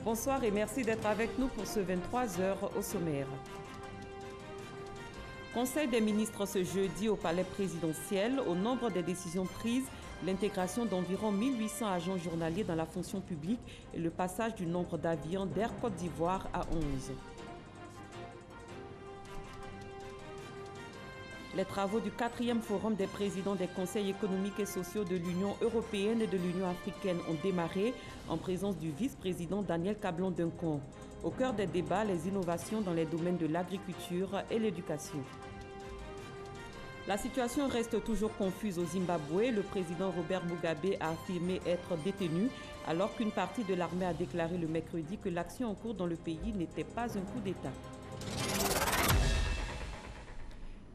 Bonsoir et merci d'être avec nous pour ce 23h au sommaire. Conseil des ministres ce jeudi au palais présidentiel. Au nombre des décisions prises, l'intégration d'environ 1800 agents journaliers dans la fonction publique et le passage du nombre d'avions d'Air Côte d'Ivoire à 11. Les travaux du 4e Forum des présidents des conseils économiques et sociaux de l'Union européenne et de l'Union africaine ont démarré en présence du vice-président Daniel Kablon-Duncon. Au cœur des débats, les innovations dans les domaines de l'agriculture et l'éducation. La situation reste toujours confuse au Zimbabwe. Le président Robert Mugabe a affirmé être détenu alors qu'une partie de l'armée a déclaré le mercredi que l'action en cours dans le pays n'était pas un coup d'État.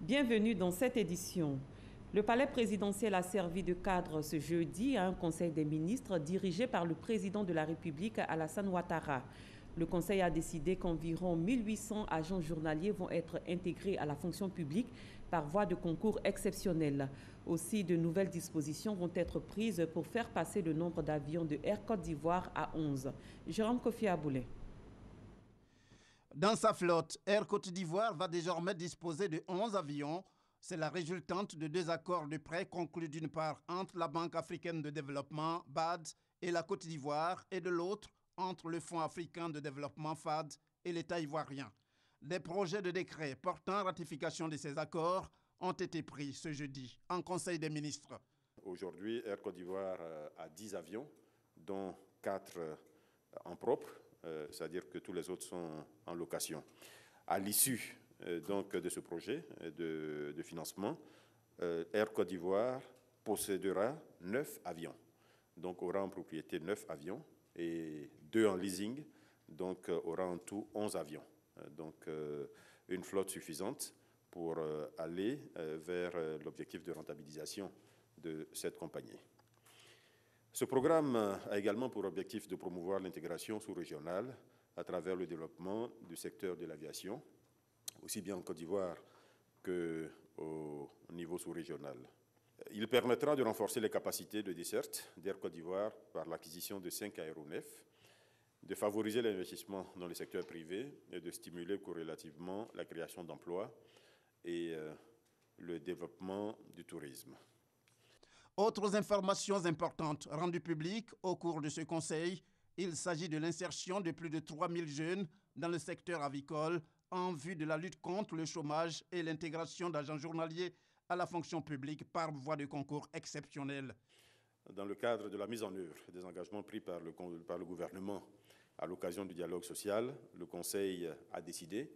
Bienvenue dans cette édition. Le palais présidentiel a servi de cadre ce jeudi à un conseil des ministres dirigé par le président de la République, Alassane Ouattara. Le conseil a décidé qu'environ 1800 agents journaliers vont être intégrés à la fonction publique par voie de concours exceptionnel. Aussi, de nouvelles dispositions vont être prises pour faire passer le nombre d'avions de Air Côte d'Ivoire à 11. Jérôme Kofi Aboulé. Dans sa flotte, Air Côte d'Ivoire va désormais disposer de 11 avions. C'est la résultante de 2 accords de prêt conclus d'une part entre la Banque africaine de développement, BAD, et la Côte d'Ivoire, et de l'autre entre le Fonds africain de développement, FAD, et l'État ivoirien. Des projets de décret portant ratification de ces accords ont été pris ce jeudi en Conseil des ministres. Aujourd'hui, Air Côte d'Ivoire a 10 avions, dont 4 en propre. C'est-à-dire que tous les autres sont en location. À l'issue donc de ce projet de financement, Air Côte d'Ivoire possédera 9 avions. Donc aura en propriété 9 avions et 2 en leasing, donc aura en tout 11 avions. Donc une flotte suffisante pour aller vers l'objectif de rentabilisation de cette compagnie. Ce programme a également pour objectif de promouvoir l'intégration sous-régionale à travers le développement du secteur de l'aviation, aussi bien en Côte d'Ivoire qu'au niveau sous-régional. Il permettra de renforcer les capacités de desserte d'Air Côte d'Ivoire par l'acquisition de 5 aéronefs, de favoriser l'investissement dans le secteur privé et de stimuler corrélativement la création d'emplois et le développement du tourisme. Autres informations importantes rendues publiques au cours de ce conseil, il s'agit de l'insertion de plus de 3000 jeunes dans le secteur avicole en vue de la lutte contre le chômage et l'intégration d'agents journaliers à la fonction publique par voie de concours exceptionnel. Dans le cadre de la mise en œuvre des engagements pris par le gouvernement à l'occasion du dialogue social, le Conseil a décidé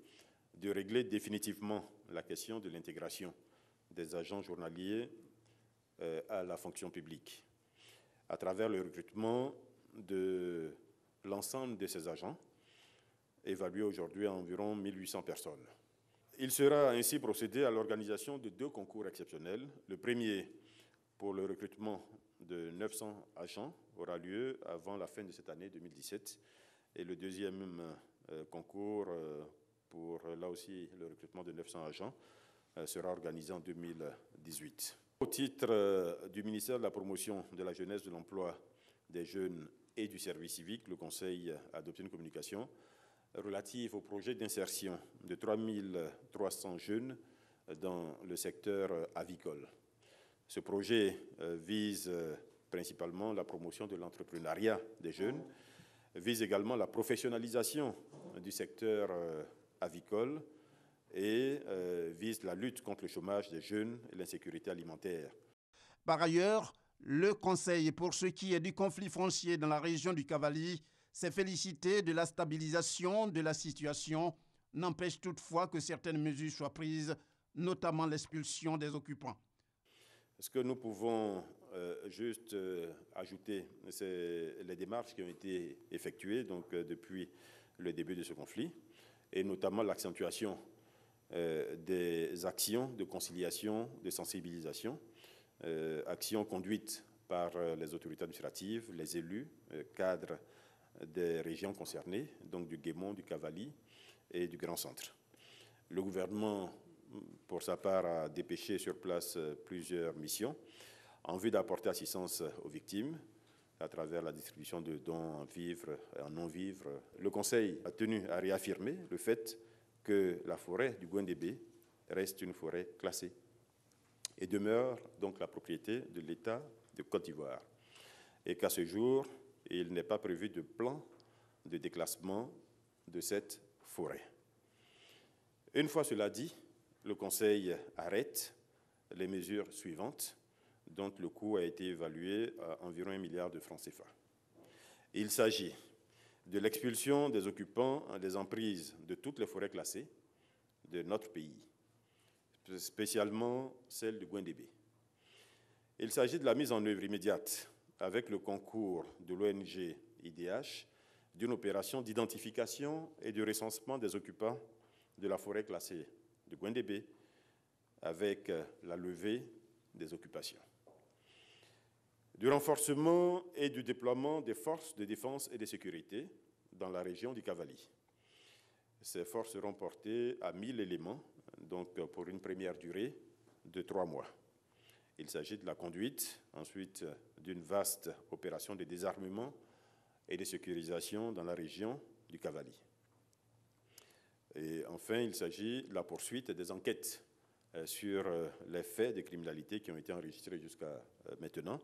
de régler définitivement la question de l'intégration des agents journaliers à la fonction publique, à travers le recrutement de l'ensemble de ces agents, évalué aujourd'hui à environ 1800 personnes. Il sera ainsi procédé à l'organisation de 2 concours exceptionnels. Le premier, pour le recrutement de 900 agents, aura lieu avant la fin de cette année 2017. Et le deuxième concours, pour là aussi le recrutement de 900 agents, sera organisé en 2018. Au titre du ministère de la Promotion de la Jeunesse, de l'Emploi des Jeunes et du Service civique, le Conseil a adopté une communication relative au projet d'insertion de 3300 jeunes dans le secteur avicole. Ce projet vise principalement la promotion de l'entrepreneuriat des jeunes, vise également la professionnalisation du secteur avicole, et vise la lutte contre le chômage des jeunes et l'insécurité alimentaire. Par ailleurs, le Conseil, pour ce qui est du conflit foncier dans la région du Cavali, s'est félicité de la stabilisation de la situation, n'empêche toutefois que certaines mesures soient prises, notamment l'expulsion des occupants. Ce que nous pouvons juste ajouter, c'est les démarches qui ont été effectuées donc, depuis le début de ce conflit, et notamment l'accentuation des actions de conciliation, de sensibilisation, actions conduites par les autorités administratives, les élus, cadres des régions concernées, donc du Guémont, du Cavali et du Grand Centre. Le gouvernement, pour sa part, a dépêché sur place plusieurs missions en vue d'apporter assistance aux victimes, à travers la distribution de dons en vivres et en non-vivres. Le Conseil a tenu à réaffirmer le fait que la forêt du Gouindébé reste une forêt classée et demeure donc la propriété de l'État de Côte d'Ivoire. Et qu'à ce jour, il n'est pas prévu de plan de déclassement de cette forêt. Une fois cela dit, le Conseil arrête les mesures suivantes, dont le coût a été évalué à environ 1 milliard de francs CFA. Il s'agit de l'expulsion des occupants des emprises de toutes les forêts classées de notre pays, spécialement celle du Gouindébé. Il s'agit de la mise en œuvre immédiate, avec le concours de l'ONG IDH, d'une opération d'identification et de recensement des occupants de la forêt classée de Gouindébé, avec la levée des occupations. Du renforcement et du déploiement des forces de défense et de sécurité dans la région du Cavali. Ces forces seront portées à 1000 éléments, donc pour une première durée de 3 mois. Il s'agit de la conduite, ensuite d'une vaste opération de désarmement et de sécurisation dans la région du Cavali. Et enfin, il s'agit de la poursuite des enquêtes sur les faits de criminalité qui ont été enregistrés jusqu'à maintenant.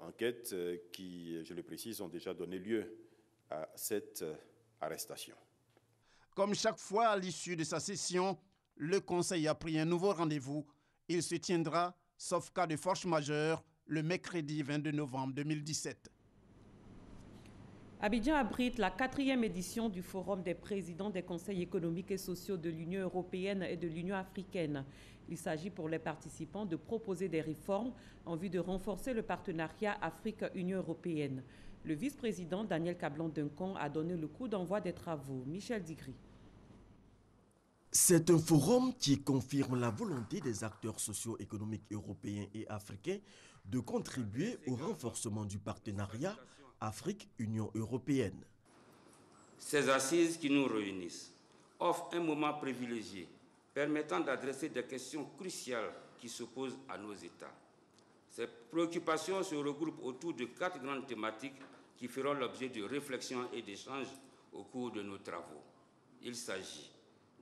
Enquêtes qui, je le précise, ont déjà donné lieu à cette arrestation. Comme chaque fois à l'issue de sa session, le Conseil a pris un nouveau rendez-vous. Il se tiendra, sauf cas de force majeure, le mercredi 22 novembre 2017. Abidjan abrite la 4e édition du Forum des présidents des conseils économiques et sociaux de l'Union européenne et de l'Union africaine. Il s'agit pour les participants de proposer des réformes en vue de renforcer le partenariat Afrique-Union européenne. Le vice-président Daniel Cablon-Duncan a donné le coup d'envoi des travaux. Michel Digri. C'est un forum qui confirme la volonté des acteurs socio-économiques européens et africains de contribuer au renforcement du partenariat Afrique-Union européenne. Ces assises qui nous réunissent offrent un moment privilégié permettant d'adresser des questions cruciales qui se posent à nos États. Ces préoccupations se regroupent autour de 4 grandes thématiques qui feront l'objet de réflexions et d'échanges au cours de nos travaux. Il s'agit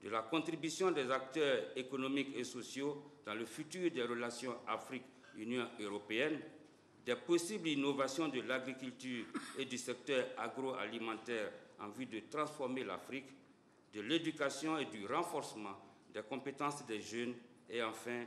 de la contribution des acteurs économiques et sociaux dans le futur des relations Afrique-Union européenne, des possibles innovations de l'agriculture et du secteur agroalimentaire en vue de transformer l'Afrique, de l'éducation et du renforcement des compétences des jeunes et enfin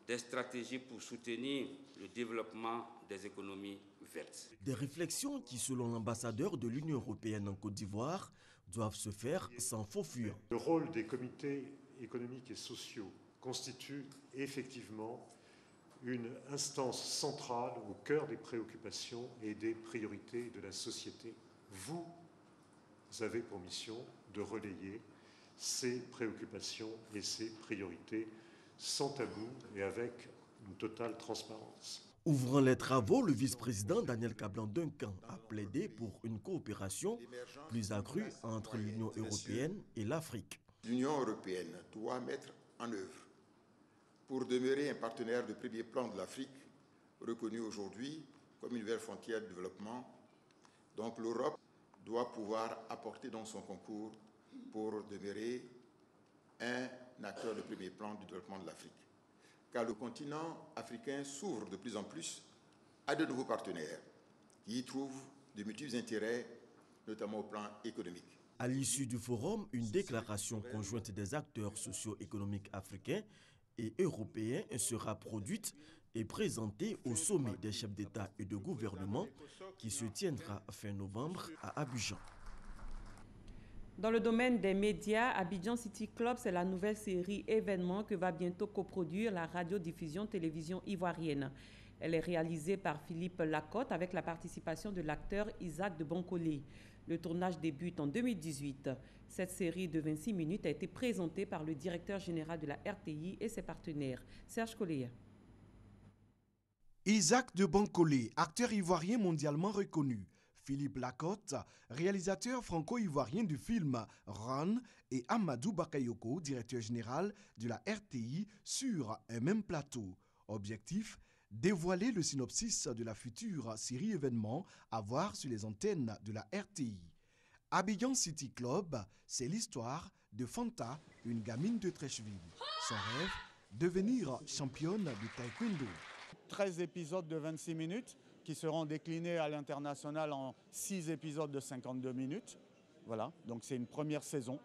des stratégies pour soutenir le développement des économies vertes. Des réflexions qui, selon l'ambassadeur de l'Union européenne en Côte d'Ivoire, doivent se faire sans faux fuyant. Le rôle des comités économiques et sociaux constitue effectivement une instance centrale au cœur des préoccupations et des priorités de la société. Vous avez pour mission de relayer ces préoccupations et ces priorités sans tabou et avec une totale transparence. Ouvrant les travaux, le vice-président Daniel Cablon-Duncan a plaidé pour une coopération plus accrue entre l'Union européenne et l'Afrique. L'Union européenne doit mettre en œuvre, pour demeurer un partenaire de premier plan de l'Afrique, reconnu aujourd'hui comme une nouvelle frontière de développement. Donc l'Europe doit pouvoir apporter dans son concours pour demeurer un acteur de premier plan du développement de l'Afrique. Car le continent africain s'ouvre de plus en plus à de nouveaux partenaires qui y trouvent de multiples intérêts, notamment au plan économique. À l'issue du forum, une déclaration conjointe des acteurs socio-économiques africains et européens sera produite et présentée au sommet des chefs d'État et de gouvernement qui se tiendra fin novembre à Abidjan. Dans le domaine des médias, Abidjan City Club, c'est la nouvelle série événement que va bientôt coproduire la radiodiffusion télévision ivoirienne. Elle est réalisée par Philippe Lacotte avec la participation de l'acteur Isaac de Boncolé. Le tournage débute en 2018. Cette série de 26 minutes a été présentée par le directeur général de la RTI et ses partenaires, Serge Collier. Isaac de Boncolé, acteur ivoirien mondialement reconnu. Philippe Lacotte, réalisateur franco-ivoirien du film Run, et Amadou Bakayoko, directeur général de la RTI, sur un même plateau. Objectif, dévoilé le synopsis de la future série événement à voir sur les antennes de la RTI. Abidjan City Club, c'est l'histoire de Fanta, une gamine de Trècheville. Son rêve, devenir championne de taekwondo. 13 épisodes de 26 minutes qui seront déclinés à l'international en 6 épisodes de 52 minutes. Voilà, donc c'est une première saison.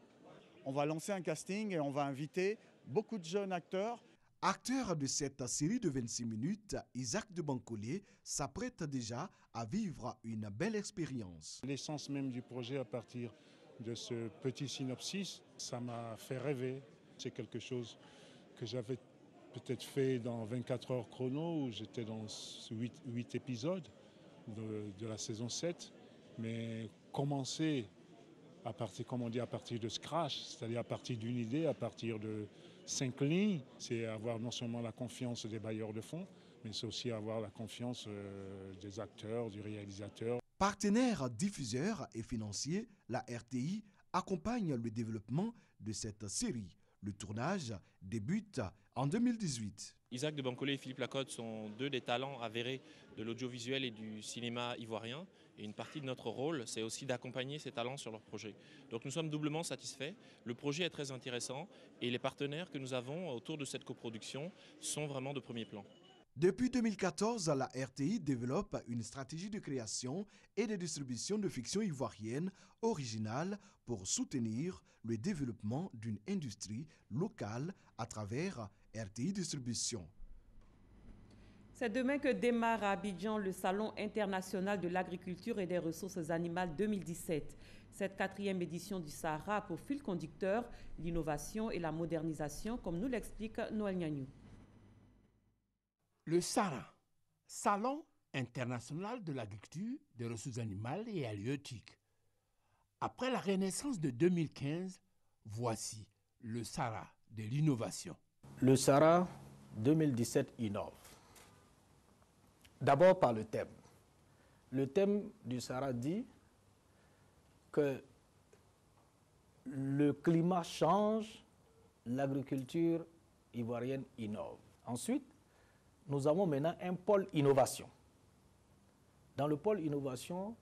On va lancer un casting et on va inviter beaucoup de jeunes acteurs. Acteur de cette série de 26 minutes, Isaac de Bancolé s'apprête déjà à vivre une belle expérience. L'essence même du projet à partir de ce petit synopsis, ça m'a fait rêver. C'est quelque chose que j'avais peut-être fait dans 24 heures chrono, où j'étais dans 8 épisodes de la saison 7. Mais commencer à partir, comme on dit, à partir de scratch, c'est-à-dire à partir d'une idée, à partir de 5 lignes, c'est avoir non seulement la confiance des bailleurs de fonds, mais c'est aussi avoir la confiance des acteurs, du réalisateur. Partenaire diffuseur et financier, la RTI accompagne le développement de cette série. Le tournage débute en 2018. Isaac de Bancolé et Philippe Lacotte sont deux des talents avérés de l'audiovisuel et du cinéma ivoirien. Et une partie de notre rôle, c'est aussi d'accompagner ces talents sur leur projet. Donc nous sommes doublement satisfaits. Le projet est très intéressant et les partenaires que nous avons autour de cette coproduction sont vraiment de premier plan. Depuis 2014, la RTI développe une stratégie de création et de distribution de fiction ivoirienne originale pour soutenir le développement d'une industrie locale à travers RTI Distribution. C'est demain que démarre à Abidjan le Salon international de l'agriculture et des ressources animales 2017. Cette 4e édition du Sahara a pour fil conducteur l'innovation et la modernisation, comme nous l'explique Noël Niagnou. Le SARA, Salon international de l'agriculture, des ressources animales et halieutiques. Après la renaissance de 2015, voici le SARA de l'innovation. Le SARA 2017 innove. D'abord par le thème. Le thème du SARA dit que le climat change, l'agriculture ivoirienne innove. Ensuite, nous avons maintenant un pôle innovation. Dans le pôle innovation,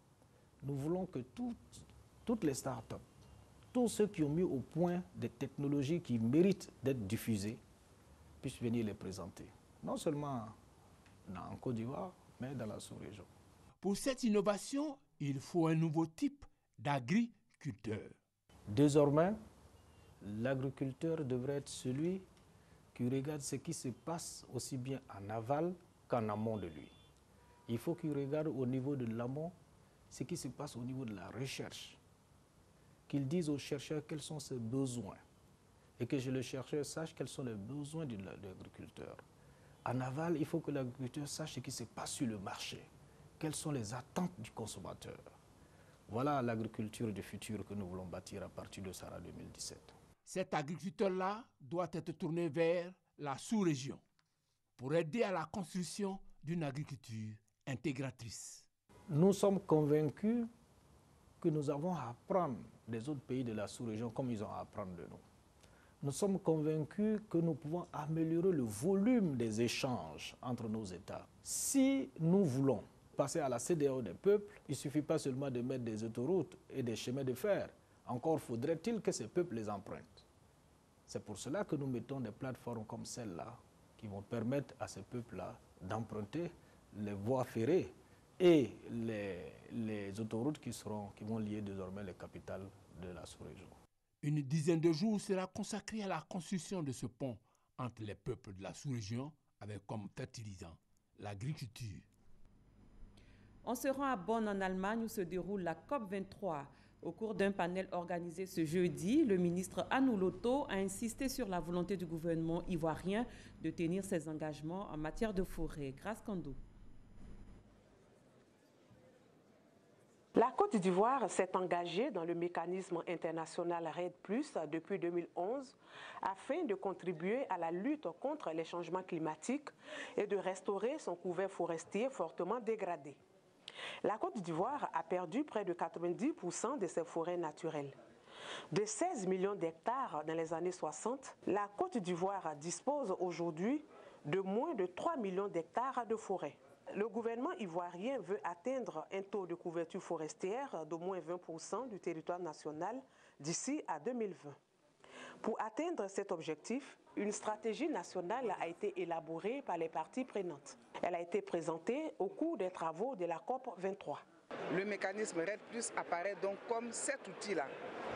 nous voulons que toutes les startups, tous ceux qui ont mis au point des technologies qui méritent d'être diffusées, puissent venir les présenter. Non seulement en Côte d'Ivoire, mais dans la sous-région. Pour cette innovation, il faut un nouveau type d'agriculteur. Désormais, l'agriculteur devrait être celui qui regarde ce qui se passe aussi bien en aval qu'en amont de lui. Il faut qu'il regarde au niveau de l'amont ce qui se passe au niveau de la recherche. Qu'il dise aux chercheurs quels sont ses besoins et que le chercheur sache quels sont les besoins de l'agriculteur. En aval, il faut que l'agriculteur sache ce qui se passe sur le marché, quelles sont les attentes du consommateur. Voilà l'agriculture du futur que nous voulons bâtir à partir de SARA 2017. Cet agriculteur-là doit être tourné vers la sous-région pour aider à la construction d'une agriculture intégratrice. Nous sommes convaincus que nous avons à apprendre des autres pays de la sous-région comme ils ont à apprendre de nous. Nous sommes convaincus que nous pouvons améliorer le volume des échanges entre nos États. Si nous voulons passer à la CEDEAO des peuples, il ne suffit pas seulement de mettre des autoroutes et des chemins de fer. Encore faudrait-il que ces peuples les empruntent. C'est pour cela que nous mettons des plateformes comme celle-là qui vont permettre à ces peuples-là d'emprunter les voies ferrées et les autoroutes qui vont lier désormais les capitales de la sous-région. Une dizaine de jours sera consacrée à la construction de ce pont entre les peuples de la sous-région avec comme fertilisant l'agriculture. On se rend à Bonn en Allemagne où se déroule la COP23. Au cours d'un panel organisé ce jeudi, le ministre Anou Loto a insisté sur la volonté du gouvernement ivoirien de tenir ses engagements en matière de forêt. Grâce Kando. La Côte d'Ivoire s'est engagée dans le mécanisme international REDD+, depuis 2011 afin de contribuer à la lutte contre les changements climatiques et de restaurer son couvert forestier fortement dégradé. La Côte d'Ivoire a perdu près de 90% de ses forêts naturelles. De 16 millions d'hectares dans les années 60, la Côte d'Ivoire dispose aujourd'hui de moins de 3 millions d'hectares de forêt. Le gouvernement ivoirien veut atteindre un taux de couverture forestière d'au moins 20% du territoire national d'ici à 2020. Pour atteindre cet objectif, une stratégie nationale a été élaborée par les parties prenantes. Elle a été présentée au cours des travaux de la COP 23. Le mécanisme REDD+ apparaît donc comme cet outil-là,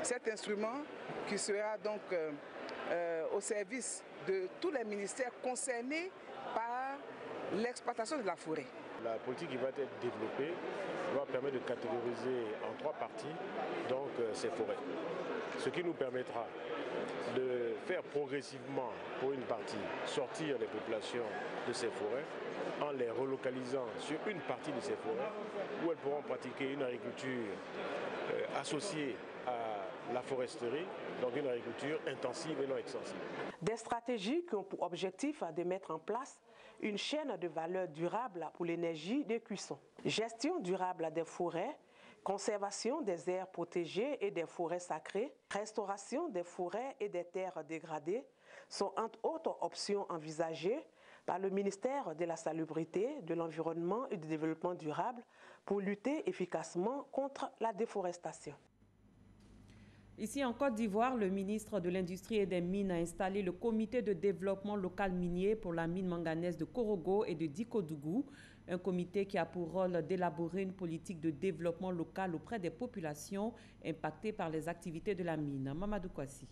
cet instrument qui sera donc au service de tous les ministères concernés par l'exploitation de la forêt. La politique qui va être développée doit permettre de catégoriser en 3 parties donc, ces forêts. Ce qui nous permettra de faire progressivement, pour une partie, sortir les populations de ces forêts en les relocalisant sur une partie de ces forêts où elles pourront pratiquer une agriculture associée à la foresterie, donc une agriculture intensive et non extensive. Des stratégies qui ont pour objectif de mettre en place une chaîne de valeur durable pour l'énergie de cuisson, gestion durable des forêts, conservation des aires protégées et des forêts sacrées, restauration des forêts et des terres dégradées sont entre autres options envisagées par le ministère de la Salubrité, de l'Environnement et du Développement durable pour lutter efficacement contre la déforestation. Ici en Côte d'Ivoire, le ministre de l'Industrie et des Mines a installé le comité de développement local minier pour la mine manganèse de Korogo et de Dikodougou, un comité qui a pour rôle d'élaborer une politique de développement local auprès des populations impactées par les activités de la mine. Mamadou Kwasi.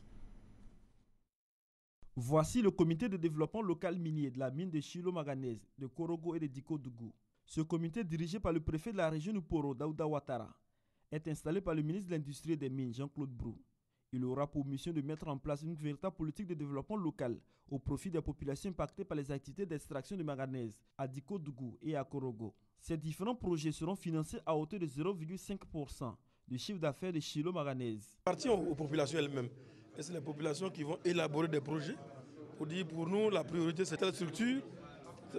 Voici le comité de développement local minier de la mine de Chilo manganèse de Korogo et de Dikodougou. Ce comité, dirigé par le préfet de la région du Poro, Daouda Ouattara, est installé par le ministre de l'Industrie et des Mines, Jean-Claude Brou. Il aura pour mission de mettre en place une véritable politique de développement local au profit des populations impactées par les activités d'extraction de manganèse à Dikodougou et à Korogo. Ces différents projets seront financés à hauteur de 0,5% du chiffre d'affaires de Chilo manganèse. Partie aux populations elles-mêmes. Et c'est les populations qui vont élaborer des projets pour dire pour nous la priorité c'est telle structure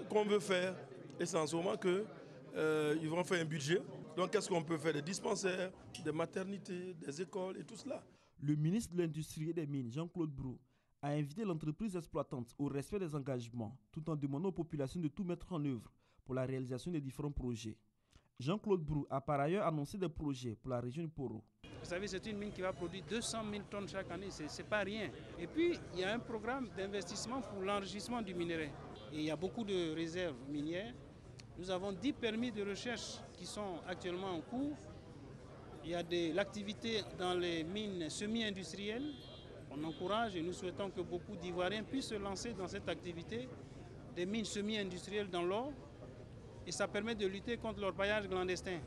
qu'on veut faire. Et c'est en ce moment qu'ils vont faire un budget. Donc qu'est-ce qu'on peut faire? Des dispensaires, des maternités, des écoles et tout cela. Le ministre de l'Industrie et des Mines, Jean-Claude Brou, a invité l'entreprise exploitante au respect des engagements, tout en demandant aux populations de tout mettre en œuvre pour la réalisation des différents projets. Jean-Claude Brou a par ailleurs annoncé des projets pour la région du Poro. Vous savez, c'est une mine qui va produire 200 000 tonnes chaque année, c'est pas rien. Et puis, il y a un programme d'investissement pour l'enrichissement du minerai. Et il y a beaucoup de réserves minières. Nous avons 10 permis de recherche qui sont actuellement en cours. Il y a l'activité dans les mines semi-industrielles. On encourage et nous souhaitons que beaucoup d'Ivoiriens puissent se lancer dans cette activité des mines semi-industrielles dans l'or. Et ça permet de lutter contre l'orpaillage clandestin.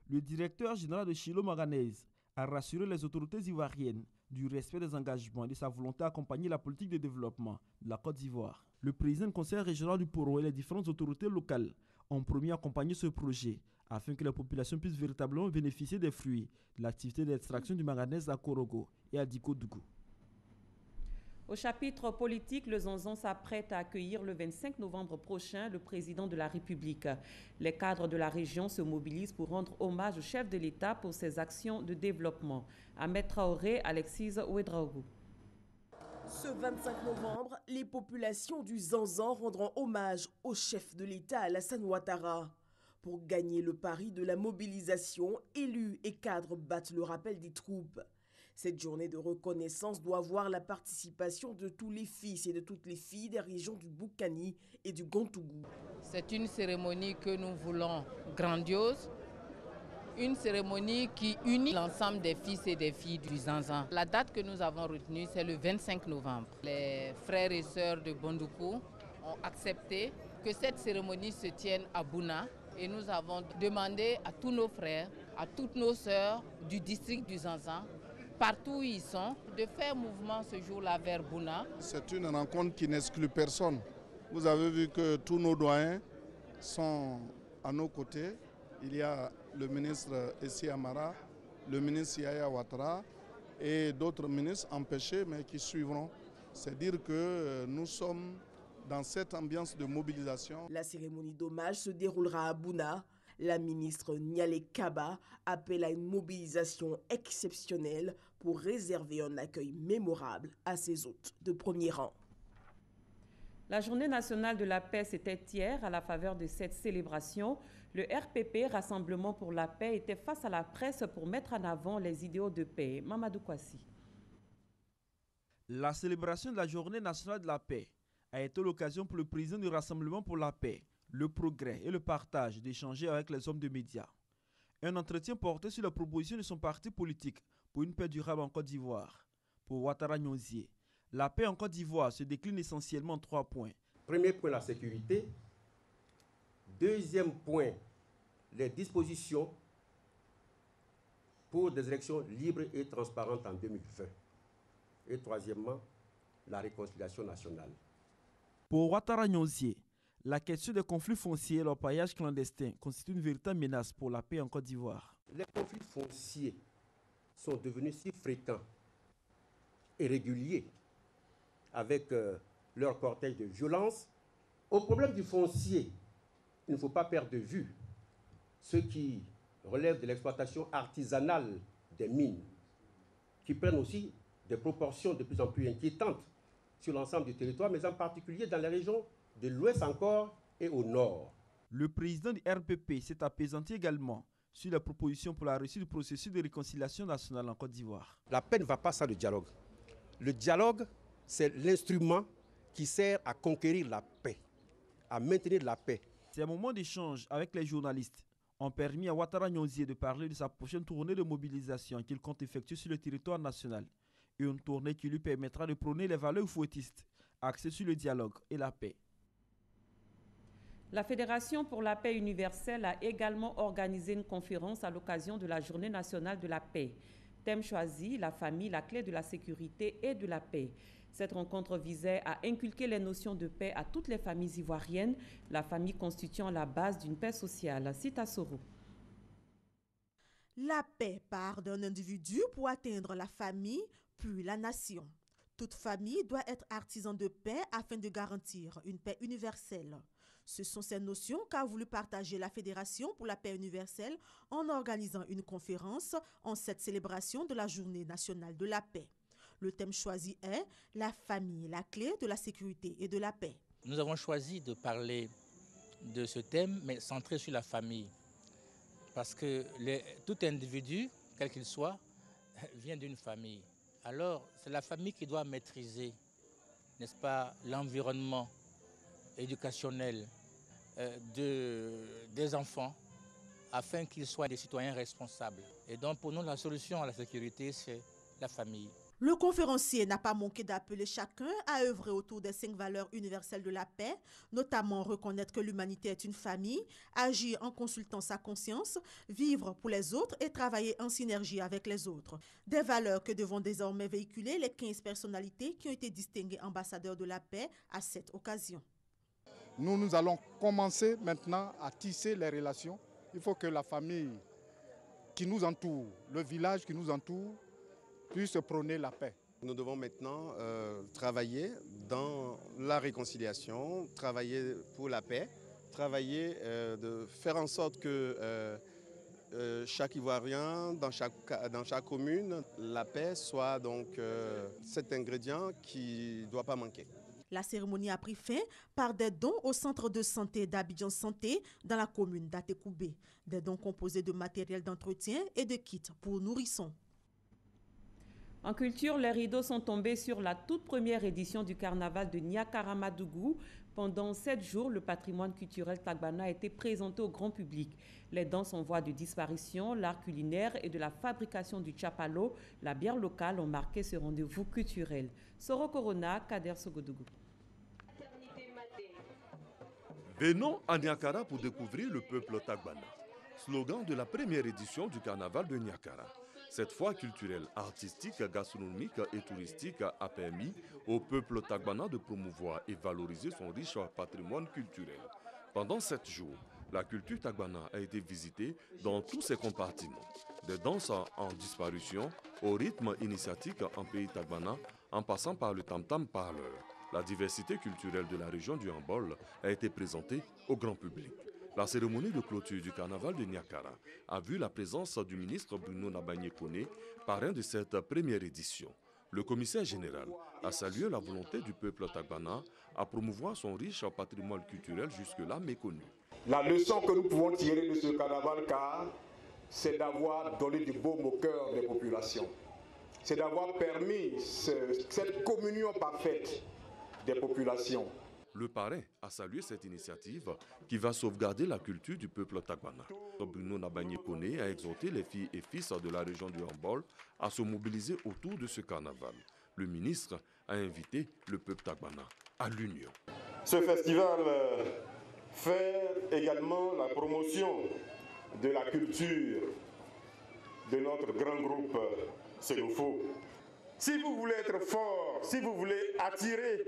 Le directeur général de Chilo manganèse a rassuré les autorités ivoiriennes du respect des engagements et de sa volonté d'accompagner la politique de développement de la Côte d'Ivoire. Le président du conseil régional du Poro et les différentes autorités locales ont promis d'accompagner ce projet afin que la population puisse véritablement bénéficier des fruits de l'activité d'extraction du manganèse à Korogo et à Dikodougou. Au chapitre politique, le Zonzon s'apprête à accueillir le 25 novembre prochain le président de la République. Les cadres de la région se mobilisent pour rendre hommage au chef de l'État pour ses actions de développement. Ahmed Traoré, Alexis Ouedraogo. Ce 25 novembre, les populations du Zanzan rendront hommage au chef de l'État Alassane Ouattara. Pour gagner le pari de la mobilisation, élus et cadres battent le rappel des troupes. Cette journée de reconnaissance doit voir la participation de tous les fils et de toutes les filles des régions du Boukani et du Gontougou. C'est une cérémonie que nous voulons grandiose, une cérémonie qui unit l'ensemble des fils et des filles du Zanzan. La date que nous avons retenue, c'est le 25 novembre. Les frères et sœurs de Bondoukou ont accepté que cette cérémonie se tienne à Bouna et nous avons demandé à tous nos frères, à toutes nos sœurs du district du Zanzan, partout où ils sont, de faire mouvement ce jour-là vers Bouna. C'est une rencontre qui n'exclut personne. Vous avez vu que tous nos doyens sont à nos côtés. Il y a le ministre Essi Amara, le ministre Yaya Ouattara et d'autres ministres empêchés mais qui suivront. C'est dire que nous sommes dans cette ambiance de mobilisation. La cérémonie d'hommage se déroulera à Bouna. La ministre Niale Kaba appelle à une mobilisation exceptionnelle pour réserver un accueil mémorable à ses hôtes de premier rang. La journée nationale de la paix, c'était hier. À la faveur de cette célébration, le RPP, Rassemblement pour la paix, était face à la presse pour mettre en avant les idéaux de paix. Mamadou Kwasi. La célébration de la journée nationale de la paix a été l'occasion pour le président du Rassemblement pour la paix, le progrès et le partage d'échanger avec les hommes de médias. Un entretien porté sur la proposition de son parti politique pour une paix durable en Côte d'Ivoire. Pour Ouattara Nyonzie, la paix en Côte d'Ivoire se décline essentiellement en 3 points. Premier point, la sécurité. Deuxième point, les dispositions pour des élections libres et transparentes en 2020. Et troisièmement, la réconciliation nationale. Pour Ouattara Nyonzie, la question des conflits fonciers et l'orpaillage clandestin constitue une véritable menace pour la paix en Côte d'Ivoire. Les conflits fonciers sont devenus si fréquents et réguliers avec leur cortège de violence. Au problème du foncier, il ne faut pas perdre de vue ce qui relève de l'exploitation artisanale des mines, qui prennent aussi des proportions de plus en plus inquiétantes sur l'ensemble du territoire, mais en particulier dans les régions de l'Ouest encore et au Nord. Le président du RPP s'est apaisanti également sur la proposition pour la réussite du processus de réconciliation nationale en Côte d'Ivoire. La paix ne va pas sans le dialogue. Le dialogue, c'est l'instrument qui sert à conquérir la paix, à maintenir la paix. Ces moments d'échange avec les journalistes ont permis à Ouattara Nyonzie de parler de sa prochaine tournée de mobilisation qu'il compte effectuer sur le territoire national. Une tournée qui lui permettra de prôner les valeurs fouettistes, axées sur le dialogue et la paix. La Fédération pour la paix universelle a également organisé une conférence à l'occasion de la Journée nationale de la paix. Thème choisi, la famille, la clé de la sécurité et de la paix. Cette rencontre visait à inculquer les notions de paix à toutes les familles ivoiriennes, la famille constituant la base d'une paix sociale. Cita Soro. La paix part d'un individu pour atteindre la famille, puis la nation. Toute famille doit être artisan de paix afin de garantir une paix universelle. Ce sont ces notions qu'a voulu partager la Fédération pour la paix universelle en organisant une conférence en cette célébration de la Journée nationale de la paix. Le thème choisi est « La famille, la clé de la sécurité et de la paix ». Nous avons choisi de parler de ce thème, mais centré sur la famille. Parce que tout individu, quel qu'il soit, vient d'une famille. Alors, c'est la famille qui doit maîtriser, n'est-ce pas, l'environnement éducationnel des enfants afin qu'ils soient des citoyens responsables. Et donc, pour nous, la solution à la sécurité, c'est la famille. Le conférencier n'a pas manqué d'appeler chacun à œuvrer autour des 5 valeurs universelles de la paix, notamment reconnaître que l'humanité est une famille, agir en consultant sa conscience, vivre pour les autres et travailler en synergie avec les autres. Des valeurs que devront désormais véhiculer les 15 personnalités qui ont été distinguées ambassadeurs de la paix à cette occasion. Nous allons commencer maintenant à tisser les relations. Il faut que la famille qui nous entoure, le village qui nous entoure, puisse prôner la paix. Nous devons maintenant travailler dans la réconciliation, travailler pour la paix, travailler de faire en sorte que chaque Ivoirien, dans chaque commune, la paix soit donc cet ingrédient qui ne doit pas manquer. La cérémonie a pris fin par des dons au centre de santé d'Abidjan Santé dans la commune d'Atekoubé. Des dons composés de matériel d'entretien et de kits pour nourrissons. En culture, les rideaux sont tombés sur la toute première édition du carnaval de Niakara-Madougou. Pendant 7 jours, le patrimoine culturel tagbana a été présenté au grand public. Les danses en voie de disparition, l'art culinaire et de la fabrication du tchapalo, la bière locale ont marqué ce rendez-vous culturel. Soro Corona, Kader Sogodougou. Venons à Niakara pour découvrir le peuple tagbana. Slogan de la première édition du carnaval de Niakara. Cette foire culturelle, artistique, gastronomique et touristique a permis au peuple tagbana de promouvoir et valoriser son riche patrimoine culturel. Pendant 7 jours, la culture tagbana a été visitée dans tous ses compartiments. Des danses en disparition, au rythme initiatique en pays tagbana, en passant par le tam-tam parleur. La diversité culturelle de la région du Hambol a été présentée au grand public. La cérémonie de clôture du carnaval de Niakara a vu la présence du ministre Bruno Nabagné Koné, parrain de cette première édition. Le commissaire général a salué la volonté du peuple tagbana à promouvoir son riche patrimoine culturel jusque-là méconnu. La leçon que nous pouvons tirer de ce carnaval, c'est d'avoir donné du baume au cœur des populations. C'est d'avoir permis cette communion parfaite des populations. Le parrain a salué cette initiative qui va sauvegarder la culture du peuple tagbana. Bruno Nabagné-Koné a exhorté les filles et fils de la région du Hambol à se mobiliser autour de ce carnaval. Le ministre a invité le peuple tagbana à l'union. Ce festival fait également la promotion de la culture de notre grand groupe Sénoufo. Si vous voulez être fort, si vous voulez attirer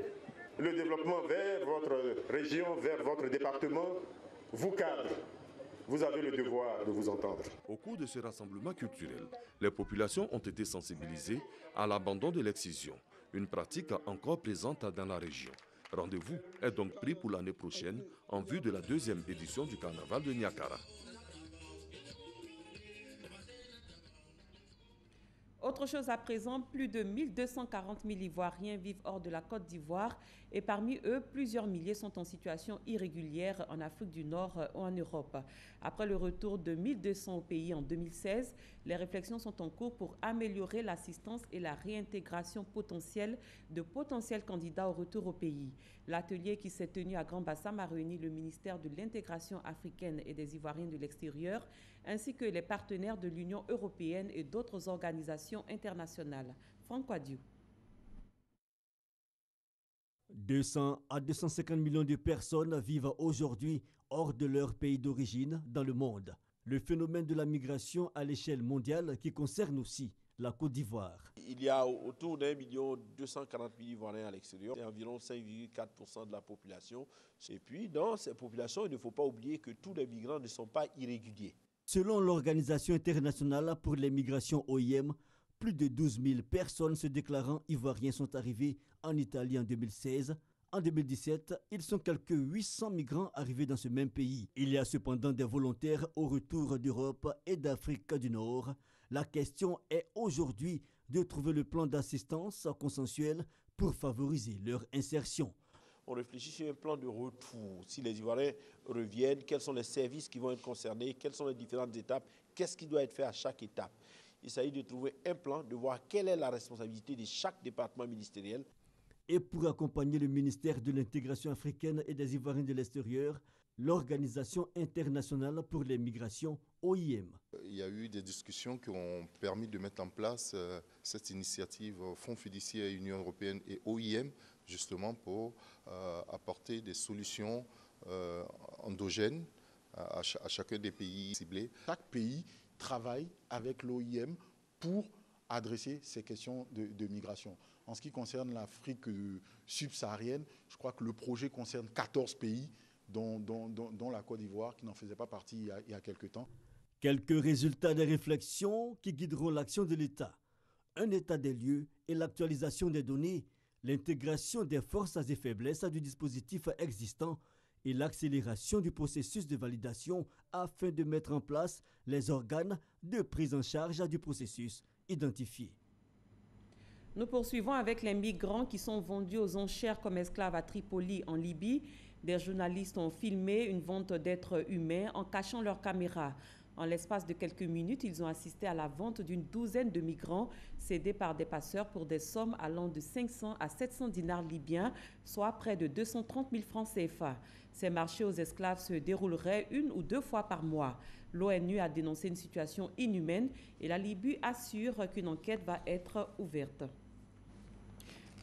le développement vers votre région, vers votre département, vous cadres, vous avez le devoir de vous entendre. Au cours de ce rassemblement culturel, les populations ont été sensibilisées à l'abandon de l'excision, une pratique encore présente dans la région. Rendez-vous est donc pris pour l'année prochaine en vue de la 2e édition du carnaval de Niakara. Autre chose à présent, plus de 1240 000 Ivoiriens vivent hors de la Côte d'Ivoire et parmi eux, plusieurs milliers sont en situation irrégulière en Afrique du Nord ou en Europe. Après le retour de 1200 au pays en 2016, les réflexions sont en cours pour améliorer l'assistance et la réintégration potentielle de potentiels candidats au retour au pays. L'atelier qui s'est tenu à Grand Bassam a réuni le ministère de l'intégration africaine et des Ivoiriens de l'extérieur, ainsi que les partenaires de l'Union européenne et d'autres organisations internationales. Franck Wadiou. 200 à 250 millions de personnes vivent aujourd'hui hors de leur pays d'origine dans le monde. Le phénomène de la migration à l'échelle mondiale qui concerne aussi la Côte d'Ivoire. Il y a autour d'1 240 000 Ivoiriens à l'extérieur, c'est environ 5,4% de la population. Et puis dans ces populations, il ne faut pas oublier que tous les migrants ne sont pas irréguliers. Selon l'Organisation internationale pour les migrations OIM, plus de 12 000 personnes se déclarant ivoiriens sont arrivées en Italie en 2016. En 2017, ils sont quelques 800 migrants arrivés dans ce même pays. Il y a cependant des volontaires au retour d'Europe et d'Afrique du Nord. La question est aujourd'hui de trouver le plan d'assistance consensuel pour favoriser leur insertion. On réfléchit sur un plan de retour. Si les Ivoiriens reviennent, quels sont les services qui vont être concernés, quelles sont les différentes étapes, qu'est-ce qui doit être fait à chaque étape. Il s'agit de trouver un plan, de voir quelle est la responsabilité de chaque département ministériel. Et pour accompagner le ministère de l'intégration africaine et des Ivoiriens de l'extérieur, l'Organisation internationale pour les migrations, OIM. Il y a eu des discussions qui ont permis de mettre en place cette initiative Fonds fiduciaire Union européenne et OIM, justement pour apporter des solutions endogènes à chacun des pays ciblés. Chaque pays travaille avec l'OIM pour adresser ces questions de migration. En ce qui concerne l'Afrique subsaharienne, je crois que le projet concerne 14 pays, dont la Côte d'Ivoire, qui n'en faisait pas partie il y a quelque temps. Quelques résultats des réflexions qui guideront l'action de l'État. Un état des lieux et l'actualisation des données, l'intégration des forces et faiblesses du dispositif existant et l'accélération du processus de validation afin de mettre en place les organes de prise en charge du processus identifié. Nous poursuivons avec les migrants qui sont vendus aux enchères comme esclaves à Tripoli, en Libye. Des journalistes ont filmé une vente d'êtres humains en cachant leurs caméras. En l'espace de quelques minutes, ils ont assisté à la vente d'une douzaine de migrants cédés par des passeurs pour des sommes allant de 500 à 700 dinars libyens, soit près de 230 000 francs CFA. Ces marchés aux esclaves se dérouleraient 1 ou 2 fois par mois. L'ONU a dénoncé une situation inhumaine et la Libye assure qu'une enquête va être ouverte.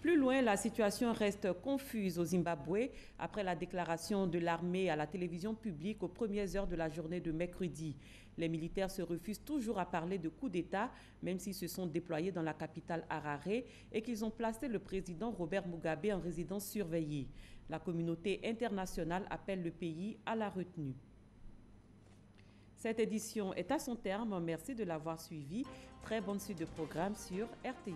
Plus loin, la situation reste confuse au Zimbabwe après la déclaration de l'armée à la télévision publique aux premières heures de la journée de mercredi. Les militaires se refusent toujours à parler de coup d'État, même s'ils se sont déployés dans la capitale Harare et qu'ils ont placé le président Robert Mugabe en résidence surveillée. La communauté internationale appelle le pays à la retenue. Cette édition est à son terme. Merci de l'avoir suivi. Très bonne suite de programme sur RTI.